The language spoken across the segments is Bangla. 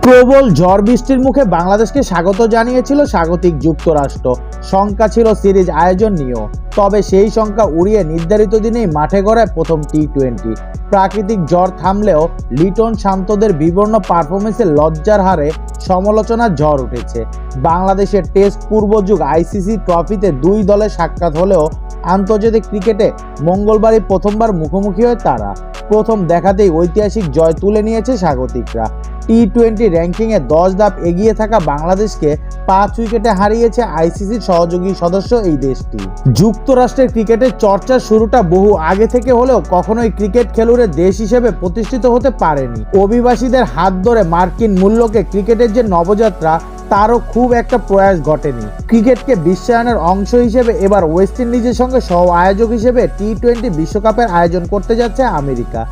প্রবল ঝড় বৃষ্টির মুখে বাংলাদেশকে স্বাগত জানিয়েছিল স্বাগতিক যুক্তরাষ্ট্র। শঙ্কা ছিল সিরিজ আয়োজন নিয়েও, তবে সেই শঙ্কা উড়িয়ে নির্ধারিত দিনেই মাঠে গড়ায় প্রথম টি-20। প্রাকৃতিক ঝড় থামলেও লিটন শান্তদের বিবর্ণ পারফরমেন্সে লজ্জার হারে সমালোচনার ঝড় উঠেছে। বাংলাদেশের টেস্ট পূর্বযুগ আইসিসি ট্রফিতে দুই দলের সাক্ষাৎ হলেও আন্তর্জাতিক ক্রিকেটে মঙ্গলবারই প্রথমবার মুখোমুখি হয় তারা। প্রথম দেখাতেই ঐতিহাসিক জয় তুলে নিয়েছে স্বাগতিকরা। টি-20 র্যাঙ্কিংয়ে 10 ধাপ এগিয়ে থাকা বাংলাদেশকে 5 উইকেটে হারিয়েছে আইসিসির সহযোগী সদস্য এই দেশটি। যুক্তরাষ্ট্রের ক্রিকেটের চর্চার শুরুটা বহু আগে থেকে হলেও কখনোই ক্রিকেট খেলুড়ে দেশ হিসেবে প্রতিষ্ঠিত হতে পারেনি। অভিবাসীদের হাত ধরে মার্কিন মূল্যকে ক্রিকেটের যে নবযাত্রা, তারও খুব একটা প্রয়াস ঘটেনি। ক্রিকেটকে বিশ্বায়নের অংশ হিসেবে এবার ওয়েস্ট ইন্ডিজের সঙ্গে সহ আয়োজক হিসেবে টি-20 বিশ্বকাপের আয়োজন করতে যাচ্ছে আমেরিকা।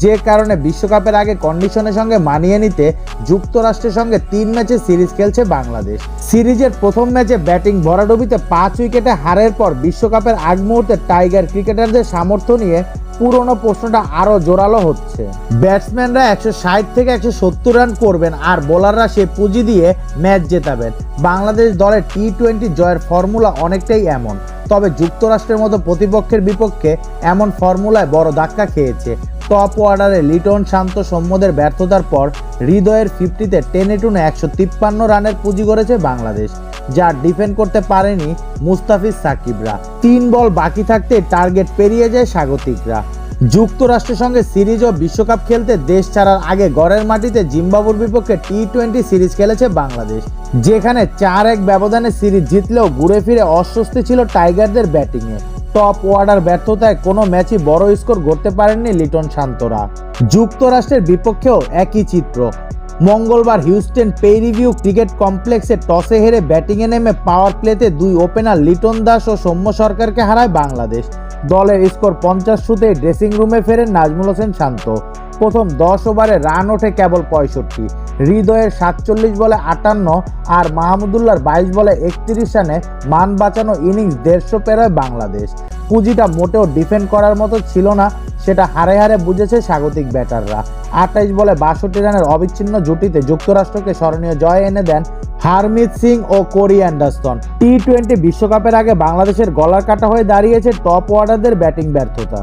যে কারণে বিশ্বকাপের আগে কন্ডিশনের সঙ্গে মানিয়ে নিতে যুক্তরাষ্ট্রের সঙ্গে 3 ম্যাচে সিরিজ খেলছে বাংলাদেশ। সিরিজের প্রথম ম্যাচে ব্যাটিং ভরাডুবিতে 5 উইকেটে হারের পর বিশ্বকাপের আগ মুহূর্তে টাইগার ক্রিকেটারদের সামর্থ্য নিয়ে পুরনো প্রশ্নটা আরও জোরালো হচ্ছে। ব্যাটসম্যানরা 160 থেকে 170 রান করবেন আর বোলাররা সে পুঁজি দিয়ে ম্যাচ জেতাবেন। বাংলাদেশ দলের টি-20 জয়ের ফর্মুলা অনেকটাই এমন, তবে যুক্তরাষ্ট্রের মতো প্রতিপক্ষের বিপক্ষে এমন ফর্মুলায় বড় ধাক্কা খেয়েছে। টপ অর্ডারে লিটন, শান্ত, সৌম্যদের ব্যর্থতার পর হৃদয়ের 50-তে টেনে টুনে 153 রানের পুঁজি গড়েছে বাংলাদেশ, যা ডিফেন্ড করতে পারেনি মুস্তাফিজ সাকিবরা। 3 বল বাকি থাকতে টার্গেট পেরিয়ে যায় স্বাগতিকরা। যুক্তরাষ্ট্রের সঙ্গে সিরিজ ও বিশ্বকাপ খেলতে দেশ ছাড়ার আগে ঘরের মাটিতে জিম্বাবুর বিপক্ষে টি-20 সিরিজ খেলেছে বাংলাদেশ, যেখানে 4-1 ব্যবধানে সিরিজ জিতলেও ঘুরে ফিরে অস্বস্তি ছিল টাইগারদের ব্যাটিংয়ে। টপ অর্ডার ব্যর্থতায় কোনো ম্যাচই বড় স্কোর করতে পারেননি লিটন, শান্তরা। যুক্তরাষ্ট্রের বিপক্ষেও একই চিত্র। মঙ্গলবার হিউস্টন পেরিভিউ ক্রিকেট কমপ্লেক্সে টসে হেরে ব্যাটিংয়ে নেমে পাওয়ার প্লেতে 2 ওপেনার লিটন দাস ও সৌম্য সরকারকে হারায় বাংলাদেশ। দলের স্কোর 50 শুতেই ড্রেসিং রুমে ফেরেন নাজমুল হোসেন শান্ত। প্রথম 10 ওভারে রান ওঠে কেবল 65। হৃদয়ের 47 বলে 58 আর মাহমুদুল্লাহর 22 বলে 31 রানে মান বাঁচানো ইনিংস 150 পেরোয় বাংলাদেশ। পুঁজিটা মোটেও ডিফেন্ড করার মতো ছিল না, সেটা হারে হারে বুঝেছে স্বাগতিক ব্যাটাররা। 28 বলে 62 রানের অবিচ্ছিন্ন জুটিতে যুক্তরাষ্ট্রকে স্মরণীয় জয় এনে দেন হারমিত সিং ও কোরি অ্যান্ডারসন। টি-20 বিশ্বকাপের আগে বাংলাদেশের গলার কাটা হয়ে দাঁড়িয়েছে টপ অর্ডারদের ব্যাটিং ব্যর্থতা।